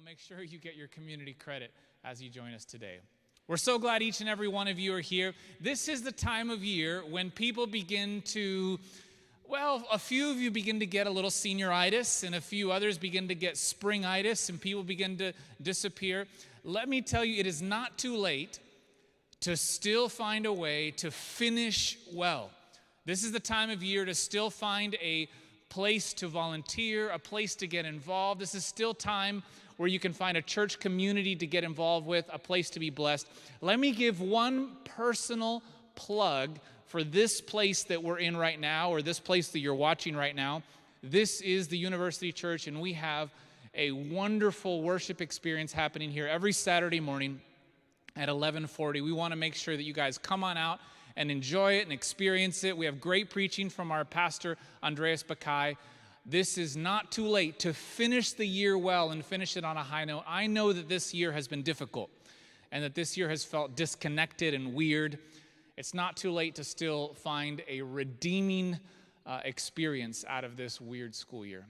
Make sure you get your community credit as you join us today. We're so glad each and every one of you are here. This is the time of year when people begin to, a few of you begin to get a little senioritis, and a few others begin to get springitis, and people begin to disappear. Let me tell you, it is not too late to still find a way to finish well. This is the time of year to still find a place to volunteer, a place to get involved. This is still time where you can find a church community to get involved with, a place to be blessed. Let me give one personal plug for this place that we're in right now, or this place that you're watching right now. This is the University Church, and we have a wonderful worship experience happening here every Saturday morning at 11:40. We want to make sure that you guys come on out and enjoy it and experience it. We have great preaching from our pastor, Andreas Bakai. This is not too late to finish the year well and finish it on a high note. I know that this year has been difficult and that this year has felt disconnected and weird. It's not too late to still find a redeeming experience out of this weird school year.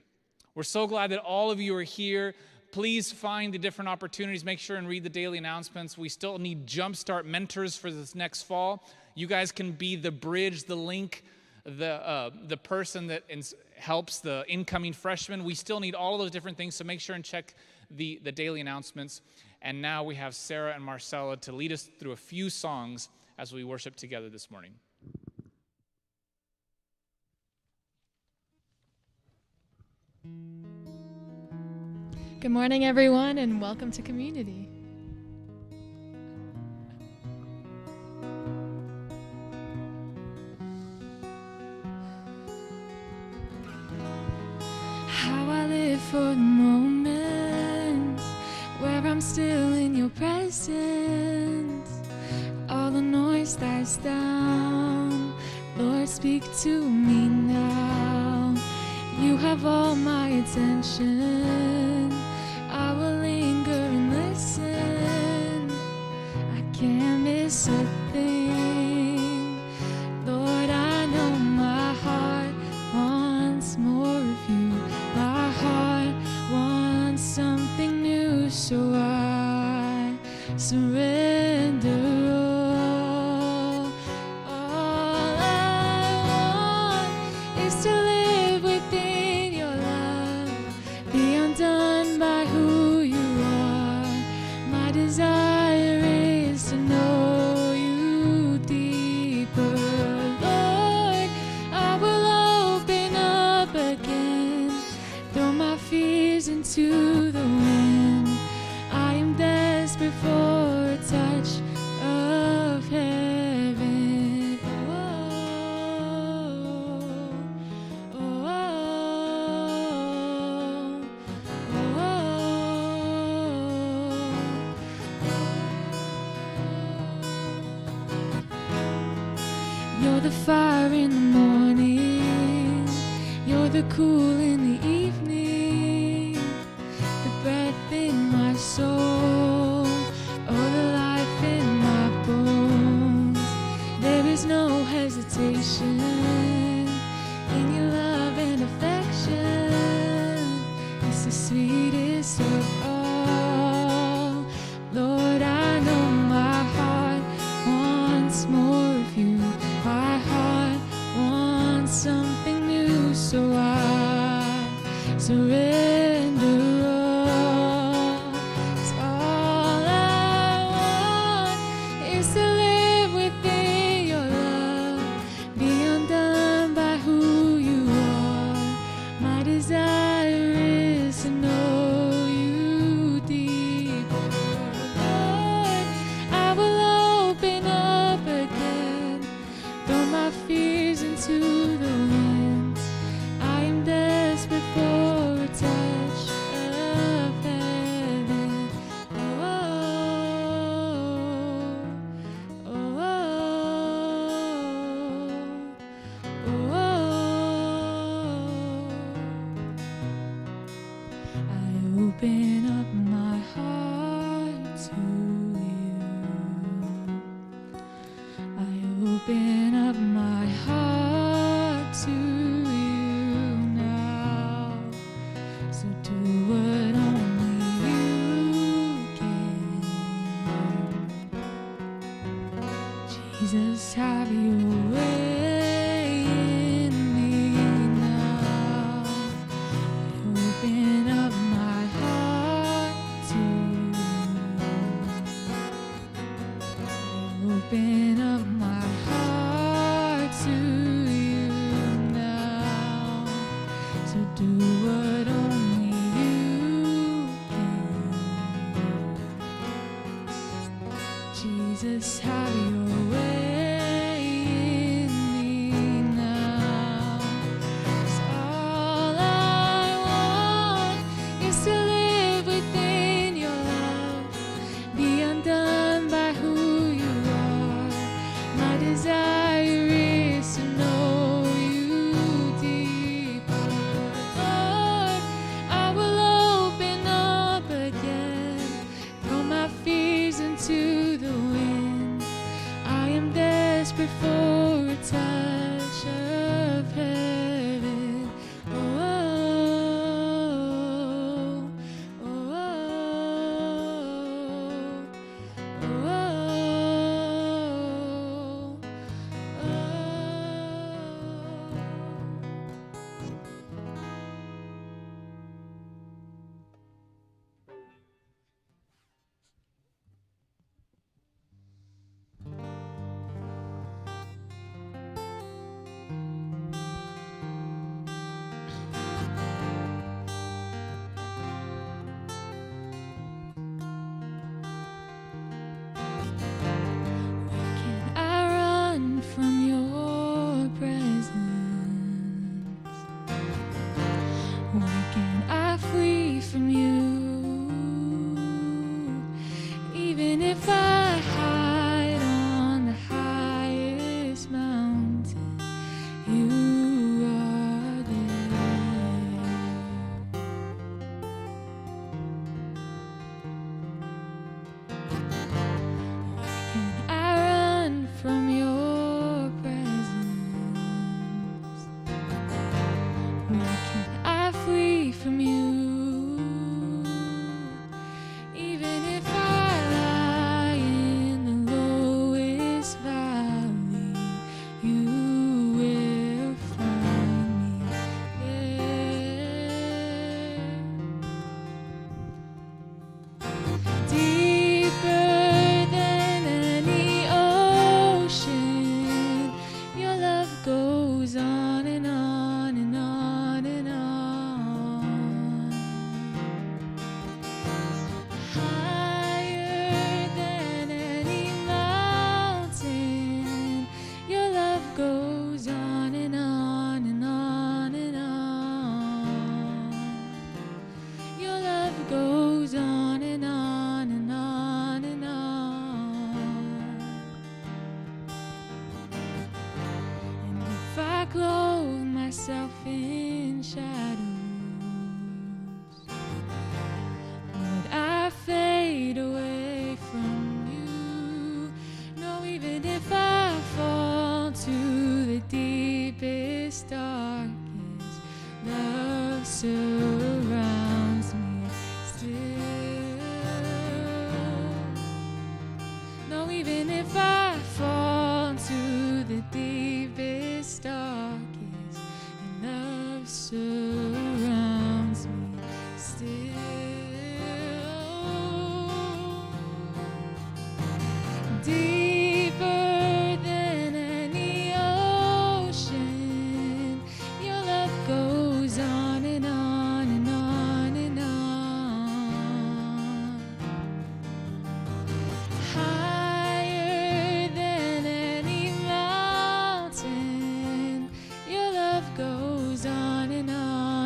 We're so glad that all of you are here. Please find the different opportunities. Make sure and read the daily announcements. We still need Jumpstart mentors for this next fall. You guys can be the bridge, the link, the person that helps the incoming freshmen. We still need all of those different things, so make sure and check the daily announcements. And now we have Sarah and Marcella to lead us through a few songs as we worship together this morning. Good morning, everyone, and welcome to CommUnity. For the moments where I'm still in your presence, all the noise dies down. Lord, speak to me now. You have all my attention. I will linger and listen. I can't miss a thing. Lord, I know my heart wants more of you. My heart wants something new, so I surrender all. All I want is to live within your love, be undone by who you are. My desire is to know you deeper. Lord, I will open up again, throw my fears into the wind. I am desperate for a touch of heaven. You're the fire in the morning, you're the cool in the evening, the breath in my soul, oh, the life in my bones. There is no hesitation in your love and affection. It's the sweetest of all. Lord, I know my heart wants more of you. My heart wants something new, so I surrender all. 'Cause all I want is to live within your love, be undone by who you are. My desire is to know you deeper. Lord, I will open up again, throw my fears into the winds. I am desperate for a touch have your way in me now. Open up my heart to you. Open up my heart to you now. So do what only you can. Jesus, have your way in me now. 'Cause all I want is to live within your love, be undone by who you are. My desire is to know you deeper. Lord, I will open up again, throw my fears into the wind. I am desperate for a touch of heaven. Oh, oh, oh, oh, oh, Can I run from your presence? Where can I flee from you? Even if I hide on the highest mountain, you are there. Can I run from your presence? Where can I flee from you? Even if I lie in the lowest valley, you will find me there. Deeper than any ocean, your love goes on and on and on and on. Higher than any mountain, your love goes on and on and on and on. Your love goes on and on and on and on. And if I clothe myself in shadows, would I fade away from you? No, even if I fall to the deepest, darkest, love surrounds me still. No, even if I fall to the deepest, darkest, and love surrounds me still. Deeper than any ocean, your love goes on and on and on and on. Higher than any mountain, your love goes on and on.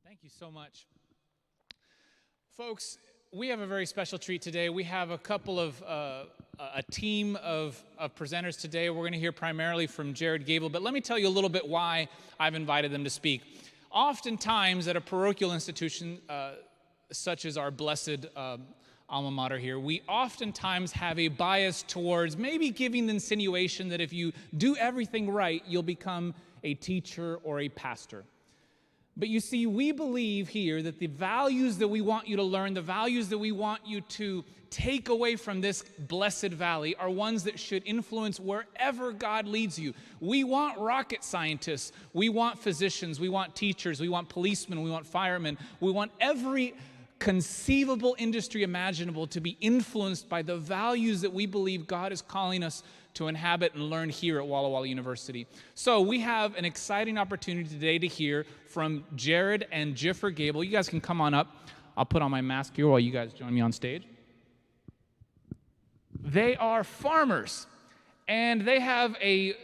Thank you so much. Folks, we have a very special treat today. We have a couple of, a team of presenters today. We're going to hear primarily from Jared Gable, but let me tell you a little bit why I've invited them to speak. Oftentimes at a parochial institution, such as our blessed alma mater here, we oftentimes have a bias towards maybe giving the insinuation that if you do everything right, you'll become a teacher or a pastor. But you see, we believe here that the values that we want you to learn, the values that we want you to take away from this blessed valley are ones that should influence wherever God leads you. We want rocket scientists, we want physicians, we want teachers, we want policemen, we want firemen, we want every conceivable industry imaginable to be influenced by the values that we believe God is calling us to inhabit and learn here at Walla Walla University. So we have an exciting opportunity today to hear from Jared and Jiffer Gable. You guys can come on up. I'll put on my mask here while you guys join me on stage. They are farmers, and they have an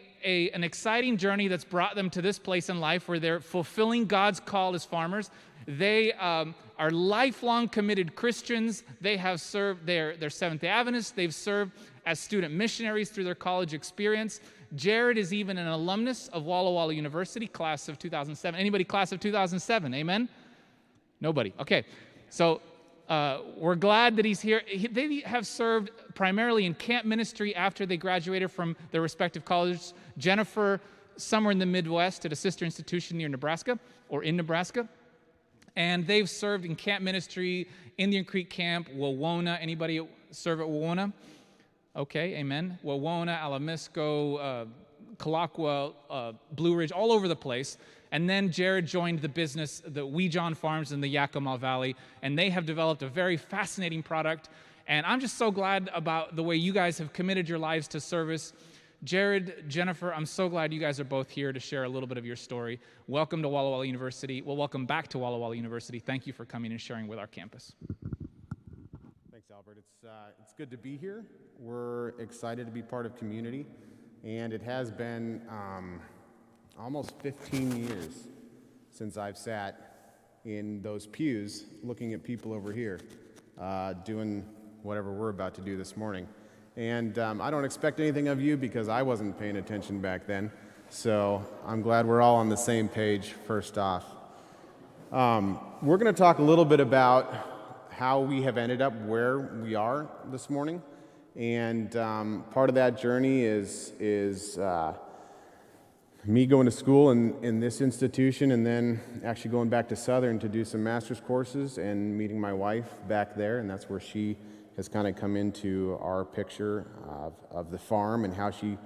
exciting journey that's brought them to this place in life where they're fulfilling God's call as farmers. They are lifelong committed Christians. They have served, they're Seventh-day Adventists. They've served as student missionaries through their college experience. Jared is even an alumnus of Walla Walla University, class of 2007. Anybody class of 2007? Amen? Nobody. Okay. So we're glad that he's here. They have served primarily in camp ministry after they graduated from their respective colleges. Jennifer, somewhere in the Midwest at a sister institution near Nebraska or in Nebraska. And they've served in camp ministry, Indian Creek Camp, Wawona. Anybody serve at Wawona? Okay, amen. Wawona, Alamisco, Kalakwa, Blue Ridge, all over the place. And then Jared joined the business, the Wejon Farms in the Yakima Valley, and they have developed a very fascinating product. And I'm just so glad about the way you guys have committed your lives to service. Jared, Jennifer, I'm so glad you guys are both here to share a little bit of your story. Welcome to Walla Walla University. Well, welcome back to Walla Walla University. Thank you for coming and sharing with our campus. Thanks, Albert. It's good to be here. We're excited to be part of CommUnity, and it has been almost 15 years since I've sat in those pews looking at people over here doing whatever we're about to do this morning. And I don't expect anything of you because I wasn't paying attention back then. So I'm glad we're all on the same page first off. We're going to talk a little bit about how we have ended up where we are this morning. And part of that journey is me going to school in this institution and then actually going back to Southern to do some master's courses and meeting my wife back there. And that's where she has kind of come into our picture of the farm and how she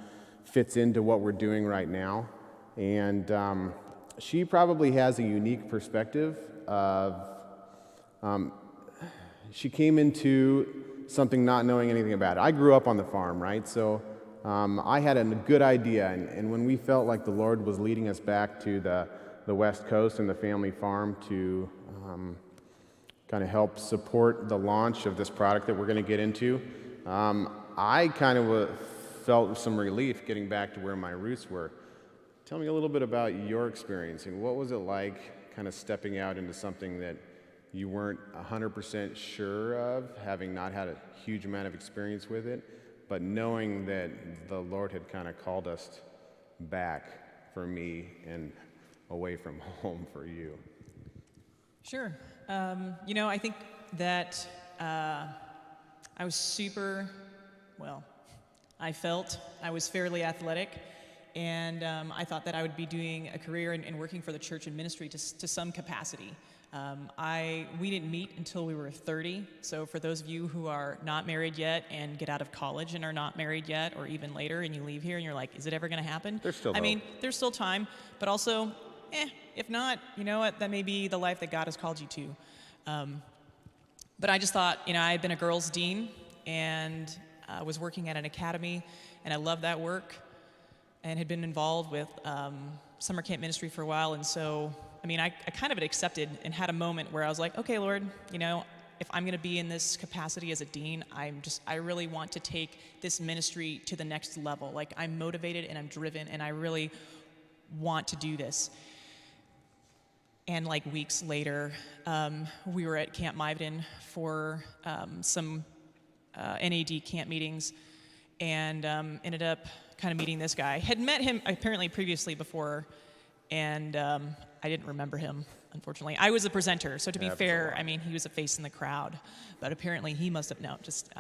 fits into what we're doing right now. And she probably has a unique perspective of, she came into something not knowing anything about it. I grew up on the farm, right? So I had a good idea, and when we felt like the Lord was leading us back to the West Coast and the family farm to kind of help support the launch of this product that we're going to get into, I kind of felt some relief getting back to where my roots were. Tell me a little bit about your experience, and what was it like kind of stepping out into something that you weren't 100% sure of, having not had a huge amount of experience with it, but knowing that the Lord had kind of called us back for me and away from home for you? Sure. I think that I was I felt I was fairly athletic, and I thought that I would be doing a career and working for the church and ministry to some capacity. We didn't meet until we were 30, so for those of you who are not married yet and get out of college and are not married yet, or even later, and you leave here and you're like, is it ever going to happen? There's still hope. There's still time, but also, if not, you know what, that may be the life that God has called you to. But I just thought, I had been a girls' dean and was working at an academy, and I loved that work and had been involved with summer camp ministry for a while. And so, I kind of had accepted and had a moment where I was like, okay, Lord, if I'm going to be in this capacity as a dean, I really want to take this ministry to the next level. Like, I'm motivated and I'm driven and I really want to do this. And like weeks later, we were at Camp Miveden for some NAD camp meetings, and ended up kind of meeting this guy. Had met him apparently previously before, and I didn't remember him, unfortunately. I was a presenter, so to be fair, I mean, he was a face in the crowd, but apparently he must have known.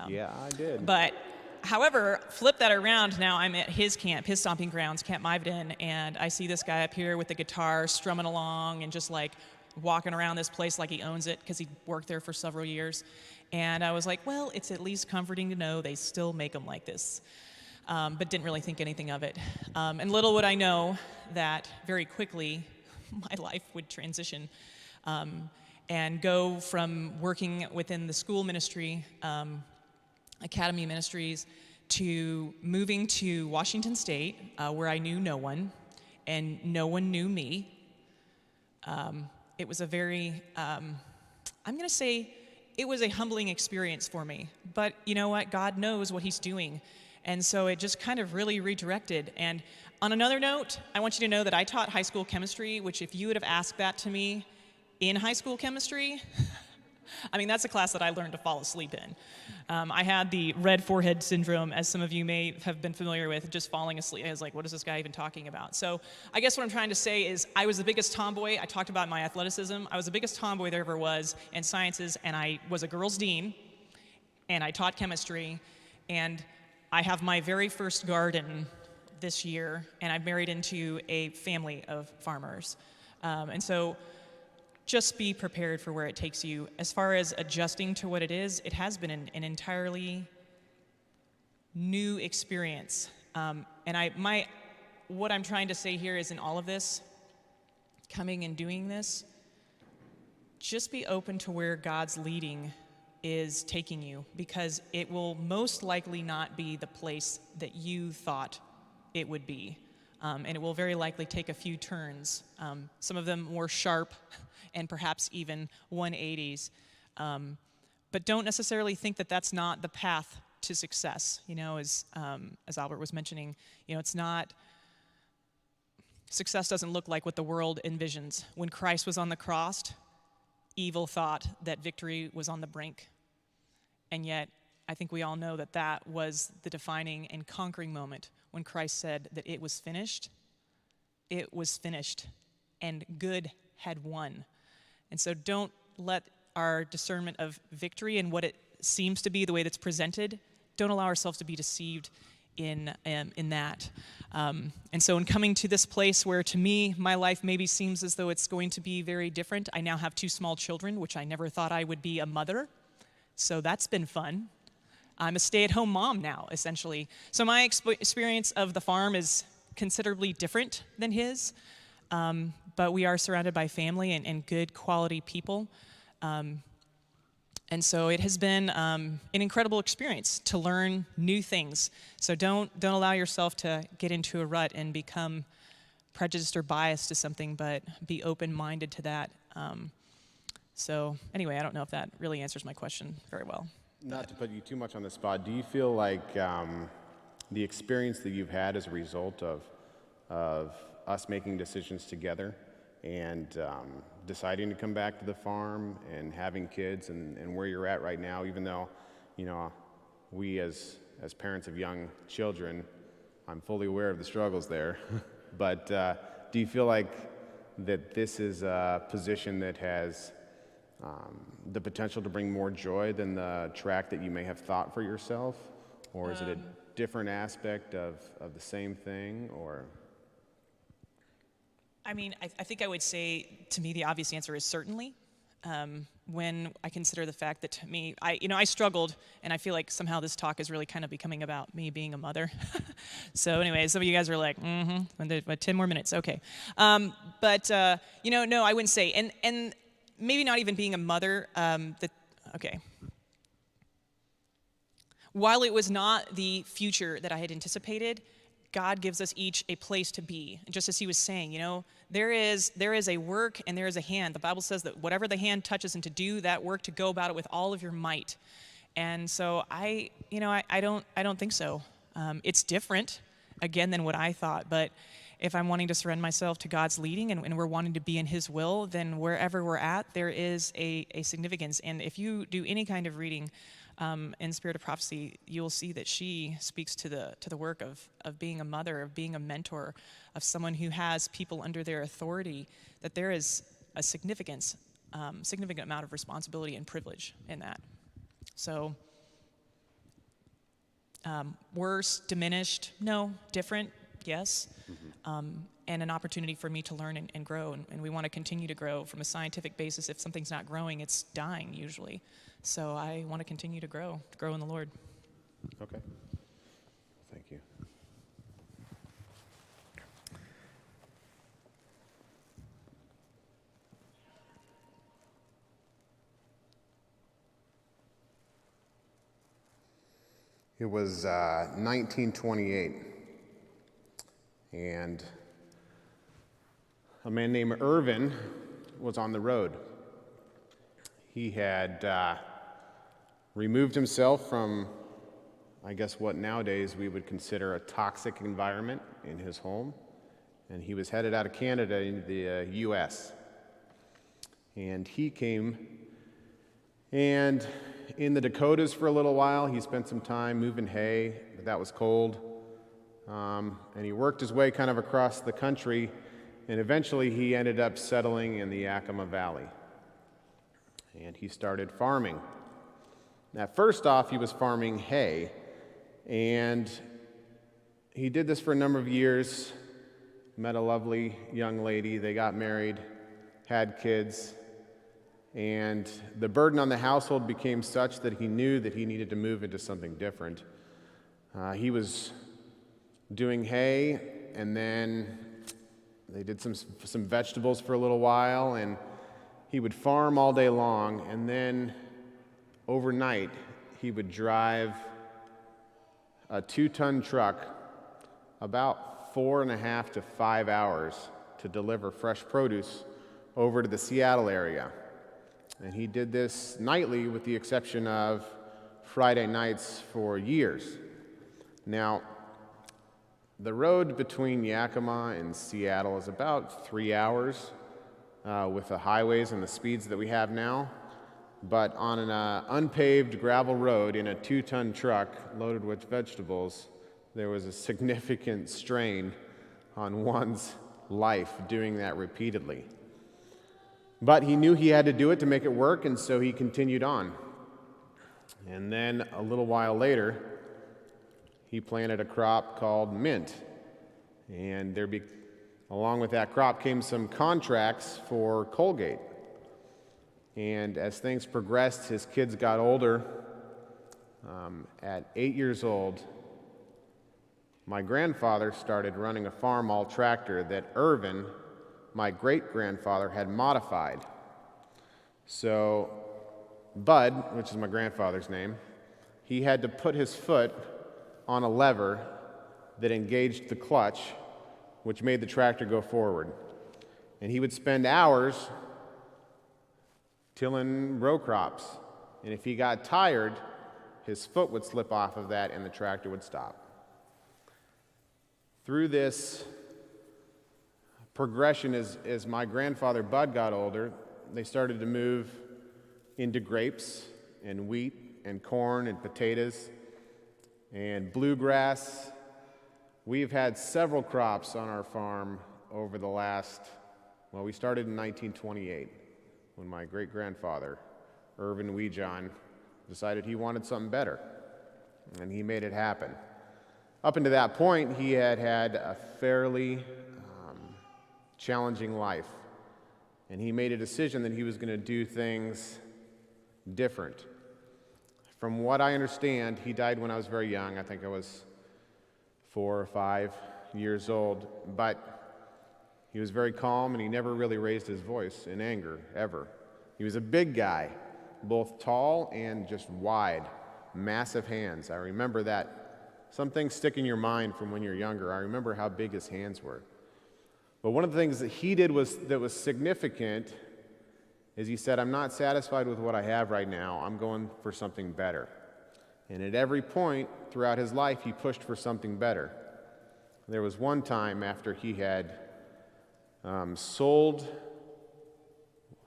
Yeah, I did. But however, flip that around, now I'm at his camp, his stomping grounds, Camp Miveden, and I see this guy up here with the guitar strumming along and just like walking around this place like he owns it because he worked there for several years. And I was like, well, it's at least comforting to know they still make them like this. But didn't really think anything of it. And little would I know that very quickly my life would transition and go from working within the school ministry, academy ministries, to moving to Washington State, where I knew no one, and no one knew me. It was a very, I'm going to say, it was a humbling experience for me. But you know what? God knows what he's doing. And so it just kind of really redirected. And on another note, I want you to know that I taught high school chemistry, which if you would have asked that to me in high school chemistry, I mean, that's a class that I learned to fall asleep in. I had the red forehead syndrome, as some of you may have been familiar with, just falling asleep. I was like, what is this guy even talking about? So I guess what I'm trying to say is I was the biggest tomboy. I talked about my athleticism. I was the biggest tomboy there ever was in sciences, and I was a girls' dean, and I taught chemistry, and I have my very first garden this year, and I've married into a family of farmers. And so just be prepared for where it takes you. As far as adjusting to what it is, it has been an entirely new experience. What I'm trying to say here is in all of this, coming and doing this, just be open to where God's leading is taking you, because it will most likely not be the place that you thought it would be. And it will very likely take a few turns, some of them more sharp and perhaps even 180s. But don't necessarily think that that's not the path to success. You know, as Albert was mentioning, you know, it's not, success doesn't look like what the world envisions. When Christ was on the cross, evil thought that victory was on the brink. And yet, I think we all know that that was the defining and conquering moment when Christ said that it was finished. It was finished, and good had won. And so don't let our discernment of victory and what it seems to be, the way that's presented, don't allow ourselves to be deceived in that. And so in coming to this place where, to me, my life maybe seems as though it's going to be very different. I now have 2 small children, which I never thought I would be a mother. So that's been fun. I'm a stay-at-home mom now, essentially. So my experience of the farm is considerably different than his, but we are surrounded by family and good quality people. And so it has been an incredible experience to learn new things. So don't allow yourself to get into a rut and become prejudiced or biased to something, but be open-minded to that. So anyway, I don't know if that really answers my question very well. Not to put you too much on the spot, do you feel like the experience that you've had as a result of us making decisions together and deciding to come back to the farm and having kids and where you're at right now, even though, you know, we as parents of young children, I'm fully aware of the struggles there, but do you feel like that this is a position that has the potential to bring more joy than the track that you may have thought for yourself? Or is it a different aspect of the same thing? Or I mean, I think I would say, to me, the obvious answer is certainly. When I consider the fact that, to me, I struggled, and I feel like somehow this talk is really kind of becoming about me being a mother. So anyway, some of you guys are like, mm-hmm, 10 more minutes, okay. No, I wouldn't say. And maybe not even being a mother, okay. While it was not the future that I had anticipated, God gives us each a place to be. Just as he was saying, you know, there is a work and there is a hand. The Bible says that whatever the hand touches, and to do that work, to go about it with all of your might. And so I don't think so. It's different, again, than what I thought. But if I'm wanting to surrender myself to God's leading and we're wanting to be in His will, then wherever we're at, there is a significance. And if you do any kind of reading in Spirit of Prophecy, you'll see that she speaks to the work of being a mother, of being a mentor, of someone who has people under their authority, that there is a significant amount of responsibility and privilege in that. So, worse, diminished? No. Different? Yes. And an opportunity for me to learn and grow. And we want to continue to grow from a scientific basis. If something's not growing, it's dying usually. So I want to continue to grow in the Lord. Okay. Thank you. It was 1928, and a man named Irvin was on the road. He had removed himself from, I guess, what nowadays we would consider a toxic environment in his home, and he was headed out of Canada into the U.S. And he came, and in the Dakotas for a little while. He spent some time moving hay, but that was cold. And he worked his way kind of across the country, and eventually he ended up settling in the Yakima Valley. And he started farming. Now, first off, he was farming hay, and he did this for a number of years, met a lovely young lady, they got married, had kids, and the burden on the household became such that he knew that he needed to move into something different. He was doing hay, and then they did some vegetables for a little while, and he would farm all day long, and then overnight he would drive a 2-ton truck about 4.5 to 5 hours to deliver fresh produce over to the Seattle area. And he did this nightly with the exception of Friday nights for years. Now, the road between Yakima and Seattle is about 3 hours with the highways and the speeds that we have now. But on an unpaved gravel road in a 2-ton truck loaded with vegetables, there was a significant strain on one's life doing that repeatedly. But he knew he had to do it to make it work, and so he continued on. And then a little while later, he planted a crop called mint. And along with that crop came some contracts for Colgate. And as things progressed, his kids got older. At 8 years old, my grandfather started running a farm all tractor that Irvin, my great-grandfather, had modified. So Bud, which is my grandfather's name, he had to put his foot on a lever that engaged the clutch, which made the tractor go forward. And he would spend hours tilling row crops. And if he got tired, his foot would slip off of that and the tractor would stop. Through this progression, as my grandfather Bud got older, they started to move into grapes and wheat and corn and potatoes and bluegrass. We've had several crops on our farm over the last, we started in 1928 when my great-grandfather, Irvin Weejohn, decided he wanted something better, and he made it happen. Up until that point, he had had a fairly challenging life, and he made a decision that he was going to do things different. From what I understand, he died when I was very young. I think I was 4 or 5 years old, but he was very calm, and he never really raised his voice in anger, ever. He was a big guy, both tall and just wide, massive hands. I remember that. Some things stick in your mind from when you're younger. I remember how big his hands were. But one of the things that he did that was significant is he said, I'm not satisfied with what I have right now. I'm going for something better. And at every point throughout his life, he pushed for something better. There was one time after he had sold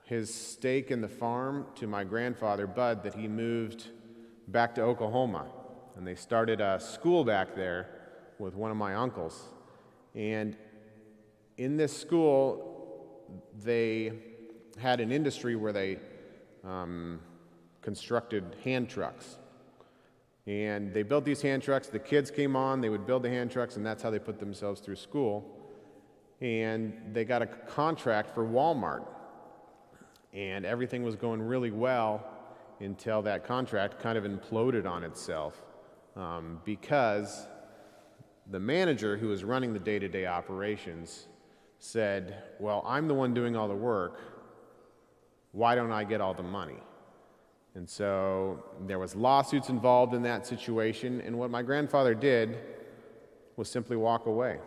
his stake in the farm to my grandfather, Bud, that he moved back to Oklahoma. And they started a school back there with one of my uncles. And in this school, they had an industry where they constructed hand trucks. And they built these hand trucks. The kids came on, they would build the hand trucks, and that's how they put themselves through school. And they got a contract for Walmart. And everything was going really well until that contract kind of imploded on itself because the manager who was running the day-to-day operations said, well, I'm the one doing all the work. Why don't I get all the money? And so there was lawsuits involved in that situation, and what my grandfather did was simply walk away.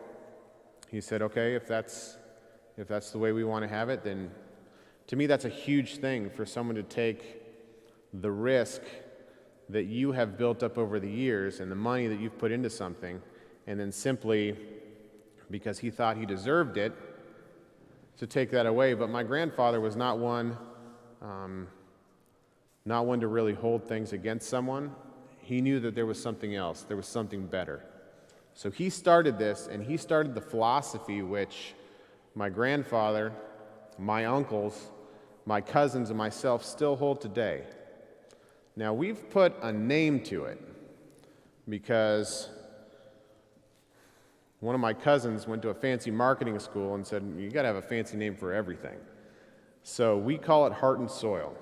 He said, okay, if that's the way we want to have it, then to me that's a huge thing for someone to take the risk that you have built up over the years and the money that you've put into something, and then simply, because he thought he deserved it, to take that away. But my grandfather was not one to really hold things against someone. He knew that there was something else, there was something better. So he started this, and he started the philosophy which my grandfather, my uncles, my cousins, and myself still hold today. Now, we've put a name to it because one of my cousins went to a fancy marketing school and said, you got to have a fancy name for everything. So we call it Heart and Soil.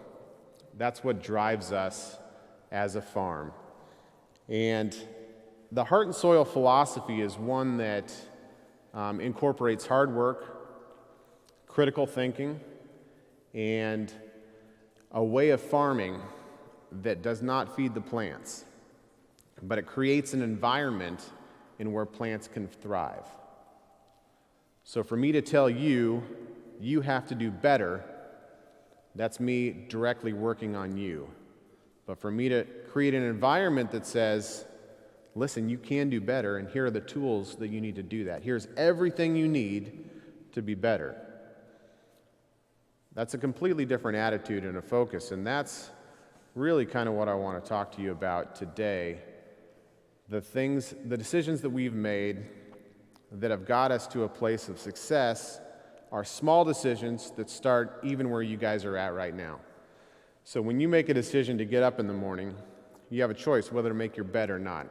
That's what drives us as a farm. And the Heart and Soil philosophy is one that incorporates hard work, critical thinking, and a way of farming that does not feed the plants, but it creates an environment in where plants can thrive. So for me to tell you, you have to do better, that's me directly working on you. But for me to create an environment that says, listen, you can do better, and here are the tools that you need to do that. Here's everything you need to be better. That's a completely different attitude and a focus, and that's really kind of what I want to talk to you about today. The decisions that we've made that have got us to a place of success are small decisions that start even where you guys are at right now. So when you make a decision to get up in the morning, you have a choice whether to make your bed or not.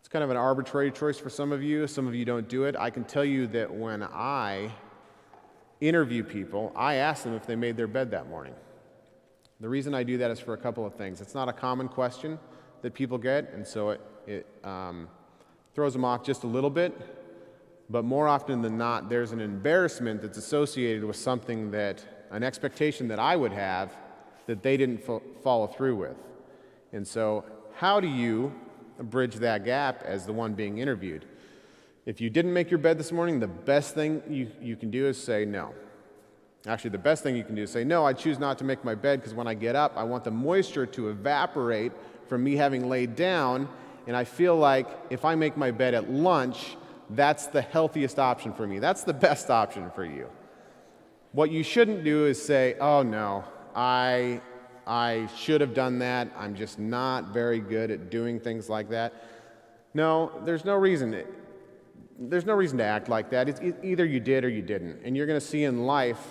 It's kind of an arbitrary choice for some of you. Some of you don't do it. I can tell you that when I interview people, I ask them if they made their bed that morning. The reason I do that is for a couple of things. It's not a common question that people get, and so it throws them off just a little bit. But more often than not, there's an embarrassment that's associated with something that, an expectation that I would have that they didn't follow through with. And so how do you bridge that gap as the one being interviewed? If you didn't make your bed this morning, the best thing you can do is say no. Actually, the best thing you can do is say, no, I choose not to make my bed because when I get up, I want the moisture to evaporate from me having laid down, and I feel like if I make my bed at lunch, that's the healthiest option for me. That's the best option for you. What you shouldn't do is say, oh no, I should have done that. I'm just not very good at doing things like that. No, there's no reason to act like that. It's either you did or you didn't. And you're going to see in life,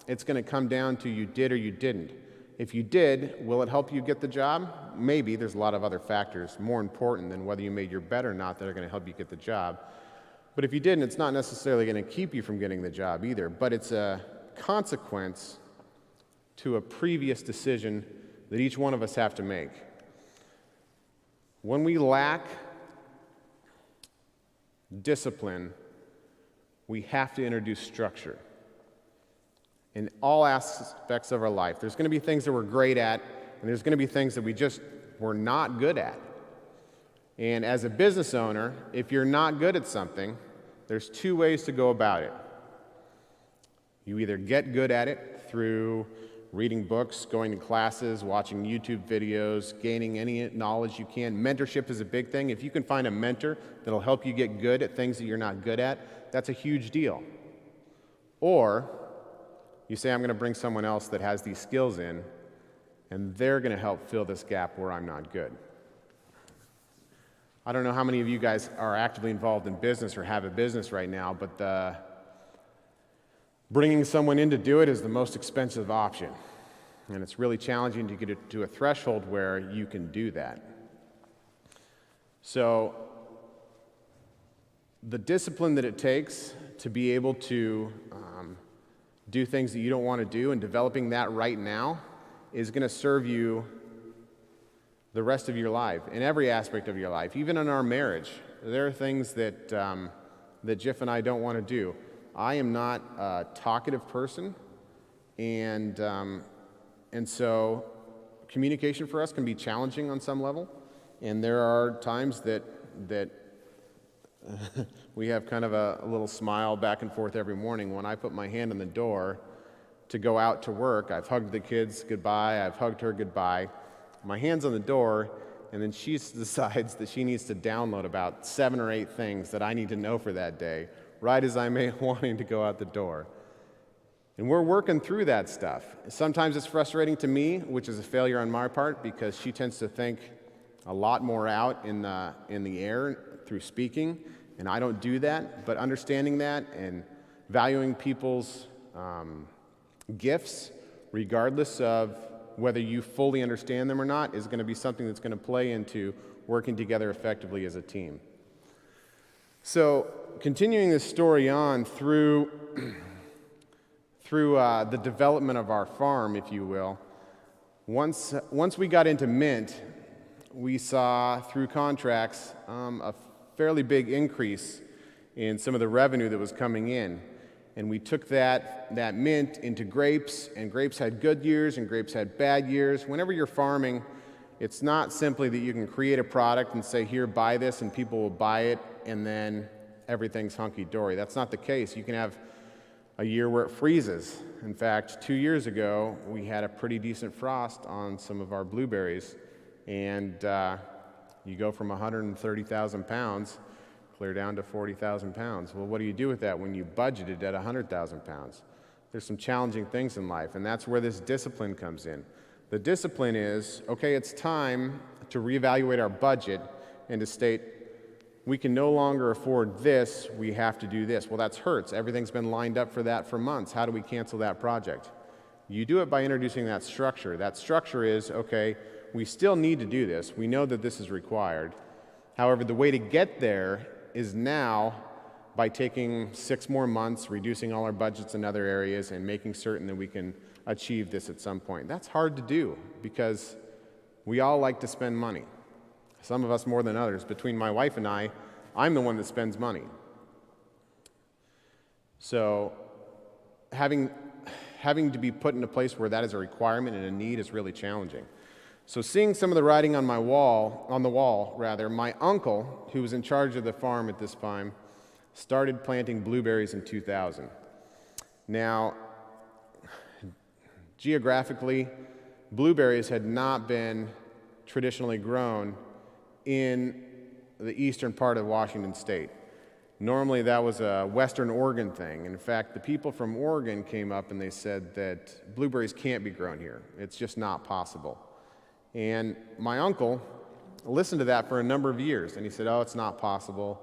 it's going to come down to you did or you didn't. If you did, will it help you get the job? Maybe. There's a lot of other factors more important than whether you made your bed or not that are going to help you get the job. But if you didn't, it's not necessarily going to keep you from getting the job either. But it's a consequence to a previous decision that each one of us have to make. When we lack discipline, we have to introduce structure in all aspects of our life. There's going to be things that we're great at, and there's going to be things that we're not good at. And as a business owner, if you're not good at something, there's two ways to go about it. You either get good at it through reading books, going to classes, watching YouTube videos, gaining any knowledge you can. Mentorship is a big thing. If you can find a mentor that'll help you get good at things that you're not good at, that's a huge deal. Or you say, I'm going to bring someone else that has these skills in, and they're going to help fill this gap where I'm not good. I don't know how many of you guys are actively involved in business or have a business right now, but bringing someone in to do it is the most expensive option. And it's really challenging to get it to a threshold where you can do that. So the discipline that it takes to be able to do things that you don't want to do, and developing that right now is going to serve you the rest of your life, in every aspect of your life. Even in our marriage, there are things that that Jeff and I don't want to do. I am not a talkative person, and so communication for us can be challenging on some level, and there are times that we have kind of a little smile back and forth every morning. When I put my hand on the door to go out to work, I've hugged the kids goodbye, I've hugged her goodbye, my hand's on the door, and then she decides that she needs to download about 7 or 8 things that I need to know for that day, right as I'm wanting to go out the door. And we're working through that stuff. Sometimes it's frustrating to me, which is a failure on my part, because she tends to think a lot more out in the air through speaking, and I don't do that. But understanding that and valuing people's gifts, regardless of whether you fully understand them or not, is going to be something that's going to play into working together effectively as a team. So, continuing this story on through the development of our farm, if you will, once we got into mint, we saw through contracts a fairly big increase in some of the revenue that was coming in. And we took that mint into grapes, and grapes had good years and grapes had bad years. Whenever you're farming, it's not simply that you can create a product and say, here, buy this, and people will buy it, and then everything's hunky-dory. That's not the case. You can have a year where it freezes. In fact, 2 years ago, we had a pretty decent frost on some of our blueberries, and you go from 130,000 pounds clear down to 40,000 pounds. Well, what do you do with that when you budgeted at 100,000 pounds? There's some challenging things in life, and that's where this discipline comes in. The discipline is, okay, it's time to reevaluate our budget and to state, we can no longer afford this, we have to do this. Well, that hurts. Everything's been lined up for that for months. How do we cancel that project? You do it by introducing that structure. That structure is, okay, we still need to do this. We know that this is required. However, the way to get there is now by taking 6 more months, reducing all our budgets in other areas, and making certain that we can achieve this at some point. That's hard to do because we all like to spend money. Some of us more than others. Between my wife and I, I'm the one that spends money. So having to be put in a place where that is a requirement and a need is really challenging. So seeing some of the writing on the wall, my uncle, who was in charge of the farm at this time, started planting blueberries in 2000. Now, geographically, blueberries had not been traditionally grown in the eastern part of Washington state. Normally that was a Western Oregon thing. In fact, the people from Oregon came up and they said that blueberries can't be grown here. It's just not possible. And my uncle listened to that for a number of years, and he said, oh, it's not possible.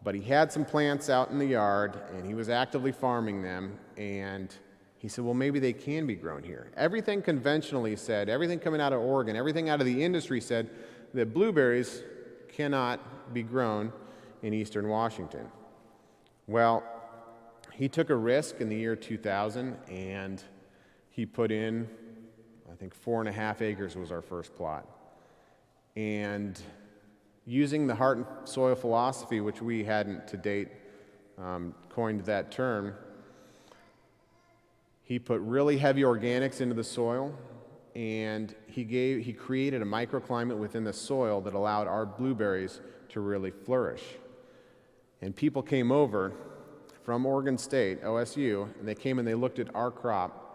But he had some plants out in the yard, and he was actively farming them, and he said, well, maybe they can be grown here. Everything conventionally said, everything coming out of Oregon, everything out of the industry said that blueberries cannot be grown in eastern Washington. Well, he took a risk in the year 2000, and he put in, I think 4.5 acres was our first plot. And using the heart and soil philosophy, which we hadn't to date coined that term, he put really heavy organics into the soil, and he created a microclimate within the soil that allowed our blueberries to really flourish. And people came over from Oregon State, OSU, and they came and they looked at our crop,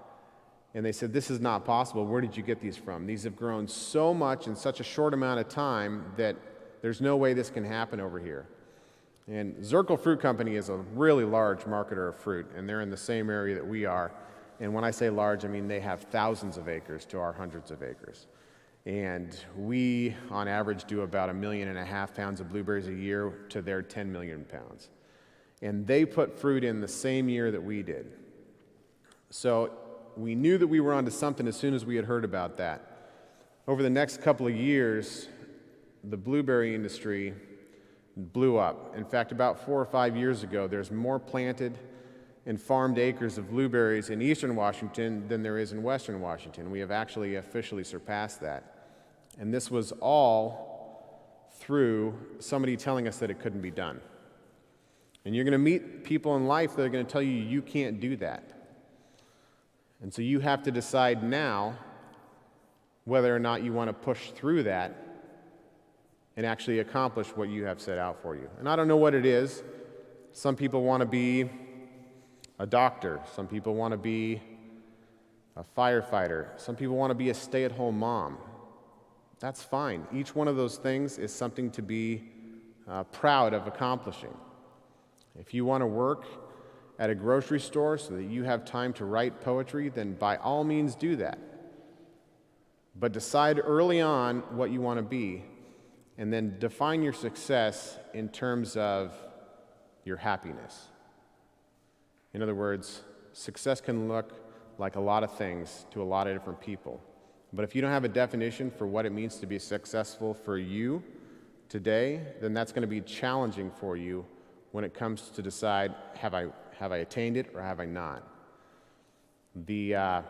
And they said, this is not possible. Where did you get these from? These have grown so much in such a short amount of time that there's no way this can happen over here. And Zirkle Fruit Company is a really large marketer of fruit, and they're in the same area that we are. And when I say large, I mean they have thousands of acres to our hundreds of acres. And we, on average, do about 1.5 million pounds of blueberries a year to their 10 million pounds. And they put fruit in the same year that we did. So we knew that we were onto something as soon as we had heard about that. Over the next couple of years, the blueberry industry blew up. In fact, about 4 or 5 years ago, there's more planted and farmed acres of blueberries in eastern Washington than there is in western Washington. We have actually officially surpassed that. And this was all through somebody telling us that it couldn't be done. And you're going to meet people in life that are going to tell you you can't do that. And so you have to decide now whether or not you want to push through that and actually accomplish what you have set out for you. And I don't know what it is. Some people want to be a doctor. Some people want to be a firefighter. Some people want to be a stay-at-home mom. That's fine. Each one of those things is something to be proud of accomplishing. If you want to work at a grocery store so that you have time to write poetry, then by all means do that. But decide early on what you want to be, and then define your success in terms of your happiness. In other words, success can look like a lot of things to a lot of different people. But if you don't have a definition for what it means to be successful for you today, then that's going to be challenging for you when it comes to decide, have I attained it or have I not? The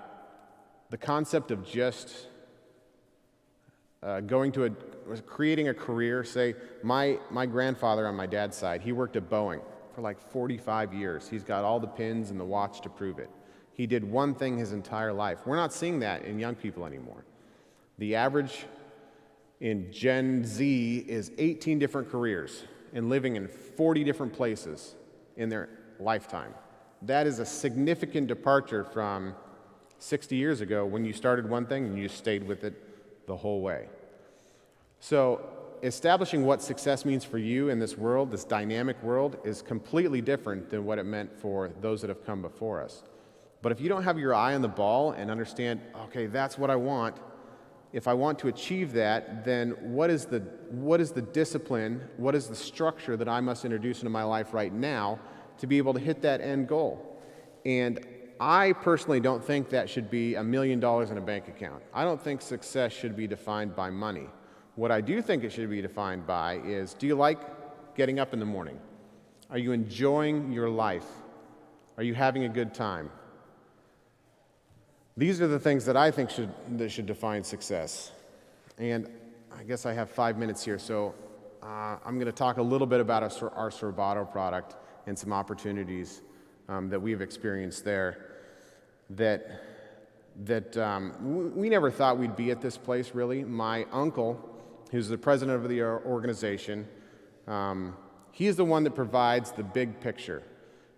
concept of just creating a career, say, my grandfather on my dad's side, he worked at Boeing for like 45 years. He's got all the pins and the watch to prove it. He did one thing his entire life. We're not seeing that in young people anymore. The average in Gen Z is 18 different careers and living in 40 different places in their lifetime. That is a significant departure from 60 years ago when you started one thing and you stayed with it the whole way. So establishing what success means for you in this world, this dynamic world, is completely different than what it meant for those that have come before us. But if you don't have your eye on the ball and understand, okay, that's what I want, if I want to achieve that, then what is the discipline, what is the structure that I must introduce into my life right now to be able to hit that end goal? And I personally don't think that should be $1 million in a bank account. I don't think success should be defined by money. What I do think it should be defined by is, do you like getting up in the morning? Are you enjoying your life? Are you having a good time? These are the things that I think should define success. And I guess I have 5 minutes here, so I'm going to talk a little bit about our Sorbato product and some opportunities that we've experienced there that we never thought we'd be at this place, really. My uncle, who's the president of the organization, he is the one that provides the big picture.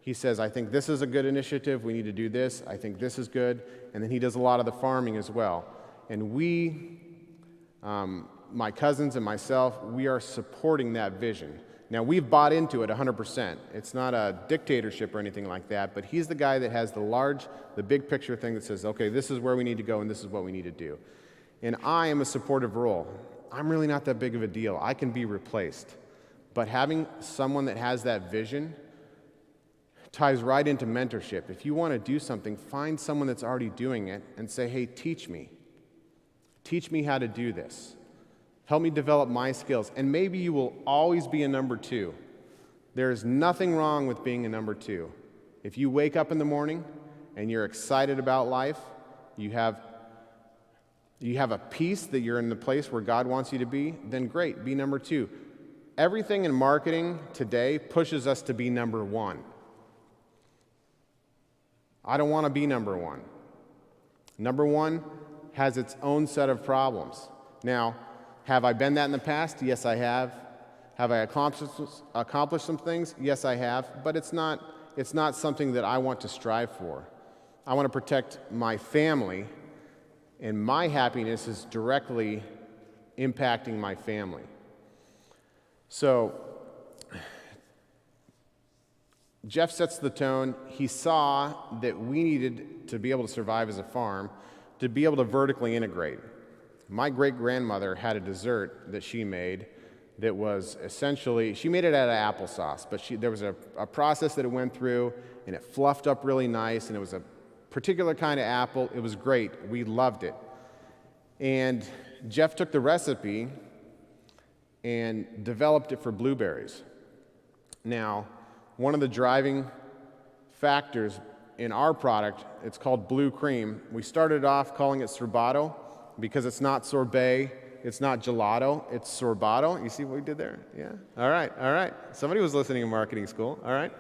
He says, I think this is a good initiative, we need to do this, I think this is good, and then he does a lot of the farming as well. And we, my cousins and myself, we are supporting that vision. Now, we've bought into it 100%. It's not a dictatorship or anything like that, but he's the guy that has the big picture thing that says, okay, this is where we need to go and this is what we need to do. And I am a supportive role. I'm really not that big of a deal. I can be replaced. But having someone that has that vision ties right into mentorship. If you want to do something, find someone that's already doing it and say, hey, teach me. Teach me how to do this. Help me develop my skills. And maybe you will always be a number two. There is nothing wrong with being a number two. If you wake up in the morning and you're excited about life, you have a peace that you're in the place where God wants you to be, then great, be number two. Everything in marketing today pushes us to be number one. I don't want to be number one. Number one has its own set of problems. Now, have I been that in the past? Yes, I have. Have I accomplished some things? Yes, I have. But it's not something that I want to strive for. I want to protect my family, and my happiness is directly impacting my family. So Jeff sets the tone. He saw that we needed to be able to survive as a farm, to be able to vertically integrate. My great-grandmother had a dessert that she made that was essentially, she made it out of applesauce, but there was a process that it went through, and it fluffed up really nice, and it was a particular kind of apple. It was great. We loved it. And Jeff took the recipe and developed it for blueberries. Now, one of the driving factors in our product, it's called Blue Cream. We started off calling it sorbetto because it's not sorbet, it's not gelato, it's sorbetto. You see what we did there? Yeah? All right. Somebody was listening in marketing school, all right?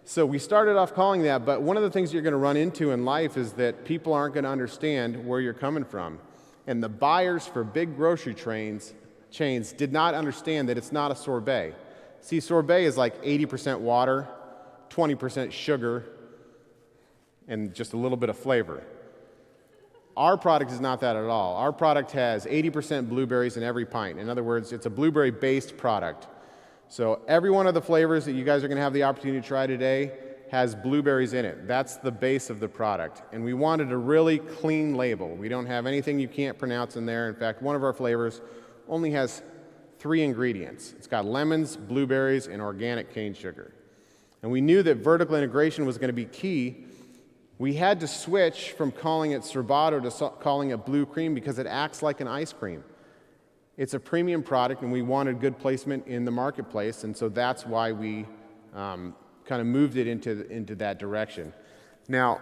So we started off calling that, but one of the things you're going to run into in life is that people aren't going to understand where you're coming from. And the buyers for big grocery chains did not understand that it's not a sorbet. See, sorbet is like 80% water, 20% sugar, and just a little bit of flavor. Our product is not that at all. Our product has 80% blueberries in every pint. In other words, it's a blueberry-based product. So every one of the flavors that you guys are going to have the opportunity to try today has blueberries in it. That's the base of the product. And we wanted a really clean label. We don't have anything you can't pronounce in there. In fact, one of our flavors only has 3 ingredients. It's got lemons, blueberries, and organic cane sugar. And we knew that vertical integration was going to be key. We had to switch from calling it sorbetto to calling it Blue Cream because it acts like an ice cream. It's a premium product, and we wanted good placement in the marketplace, and so that's why we kind of moved it into that direction. Now,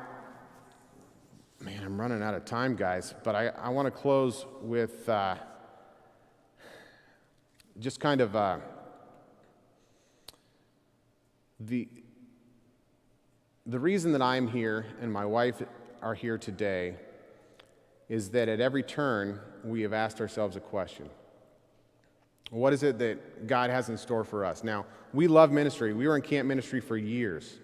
man, I'm running out of time, guys, but I want to close with just kind of the reason that I'm here and my wife are here today is that at every turn we have asked ourselves a question. What is it that God has in store for us? Now, we love ministry. We were in camp ministry for years,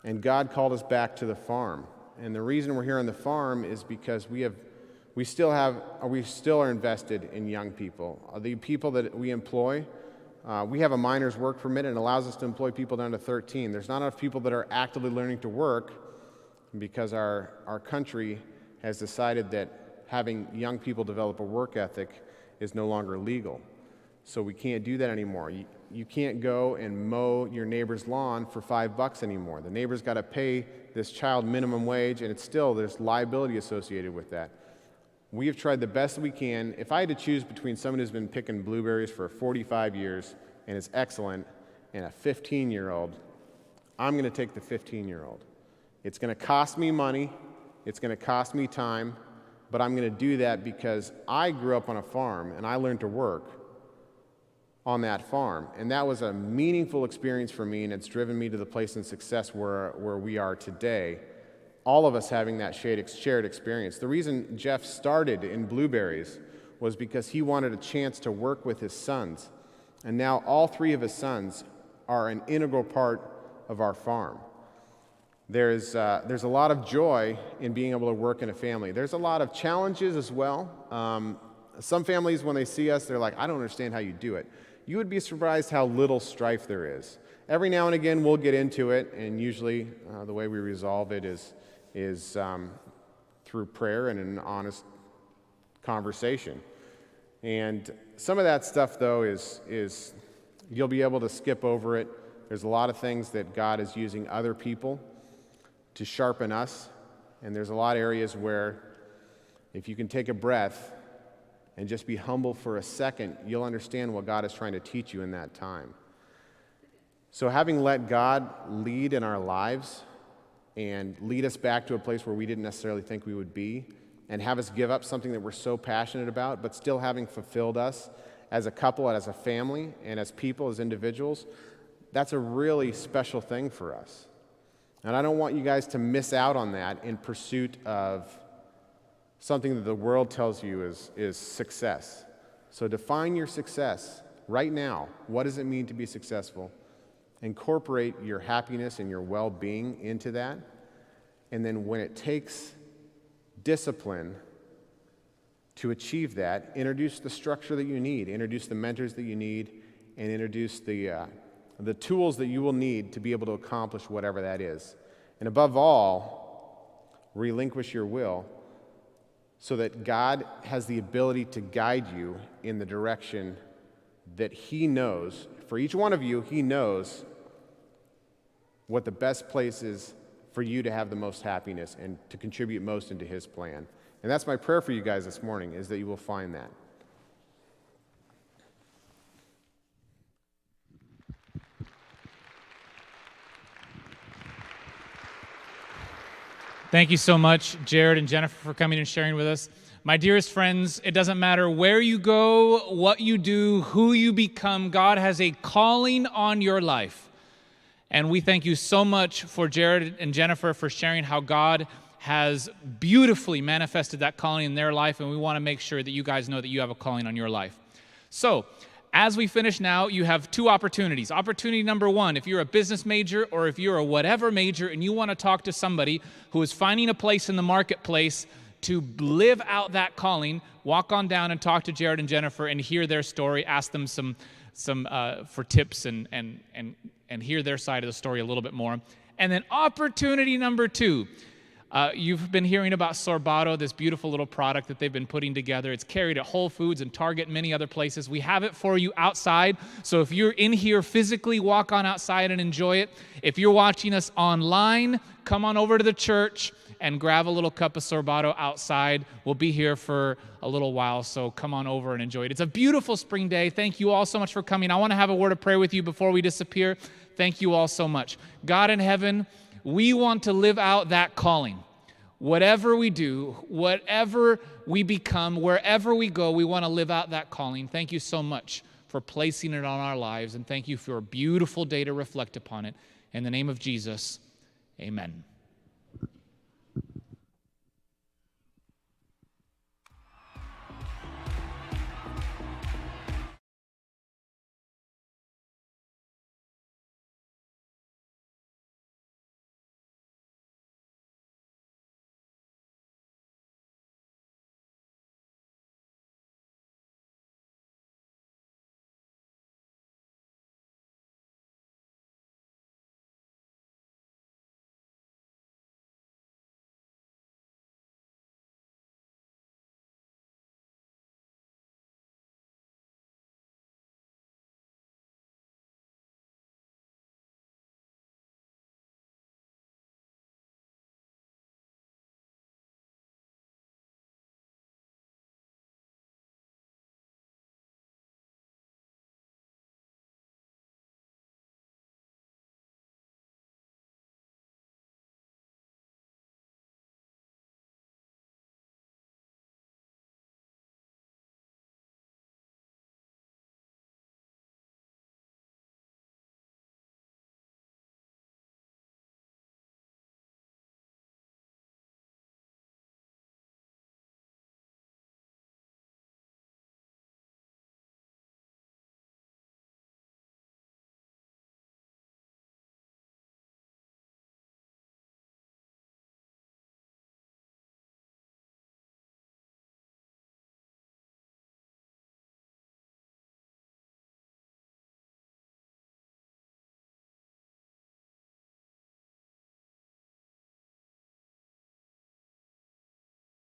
and God called us back to the farm. And the reason we're here on the farm is because we still are invested in young people. The people that we employ, we have a minor's work permit, and it allows us to employ people down to 13. There's not enough people that are actively learning to work because our country has decided that having young people develop a work ethic is no longer legal. So we can't do that anymore. You can't go and mow your neighbor's lawn for $5 anymore. The neighbor's got to pay this child minimum wage, and there's liability associated with that. We have tried the best we can. If I had to choose between someone who's been picking blueberries for 45 years and is excellent and a 15-year-old, I'm going to take the 15-year-old. It's going to cost me money. It's going to cost me time, but I'm going to do that because I grew up on a farm and I learned to work on that farm. And that was a meaningful experience for me, and it's driven me to the place in success where we are today. All of us having that shared experience. The reason Jeff started in blueberries was because he wanted a chance to work with his sons. And now all 3 of his sons are an integral part of our farm. There's a lot of joy in being able to work in a family. There's a lot of challenges as well. Some families, when they see us, they're like, I don't understand how you do it. You would be surprised how little strife there is. Every now and again, we'll get into it, and usually the way we resolve it is through prayer and an honest conversation. And some of that stuff, though, is you'll be able to skip over it. There's a lot of things that God is using other people to sharpen us, and there's a lot of areas where if you can take a breath and just be humble for a second, you'll understand what God is trying to teach you in that time. So having let God lead in our lives and lead us back to a place where we didn't necessarily think we would be, and have us give up something that we're so passionate about, but still having fulfilled us as a couple, as a family, and as people, as individuals, that's a really special thing for us. And I don't want you guys to miss out on that in pursuit of something that the world tells you is success. So define your success right now. What does it mean to be successful? Incorporate your happiness and your well-being into that. And then when it takes discipline to achieve that, introduce the structure that you need, introduce the mentors that you need, and introduce the tools that you will need to be able to accomplish whatever that is. And above all, relinquish your will so that God has the ability to guide you in the direction that He knows. For each one of you, He knows what the best place is for you to have the most happiness and to contribute most into His plan. And that's my prayer for you guys this morning, is that you will find that. Thank you so much, Jared and Jennifer, for coming and sharing with us. My dearest friends, it doesn't matter where you go, what you do, who you become, God has a calling on your life. And we thank you so much for Jared and Jennifer for sharing how God has beautifully manifested that calling in their life, and we want to make sure that you guys know that you have a calling on your life. So, as we finish now, you have two opportunities. Opportunity number one, if you're a business major or if you're a whatever major and you want to talk to somebody who is finding a place in the marketplace to live out that calling, walk on down and talk to Jared and Jennifer and hear their story, ask them some for tips and hear their side of the story a little bit more. And then opportunity number two, you've been hearing about Sorbado, this beautiful little product that they've been putting together. It's carried at Whole Foods and Target and many other places. We have it for you outside. So if you're in here physically, walk on outside and enjoy it. If you're watching us online, come on over to the church and grab a little cup of Sorbado outside. We'll be here for a little while, so come on over and enjoy it. It's a beautiful spring day. Thank you all so much for coming. I want to have a word of prayer with you before we disappear. Thank you all so much. God in heaven, we want to live out that calling. Whatever we do, whatever we become, wherever we go, we want to live out that calling. Thank you so much for placing it on our lives, and thank you for a beautiful day to reflect upon it. In the name of Jesus, amen.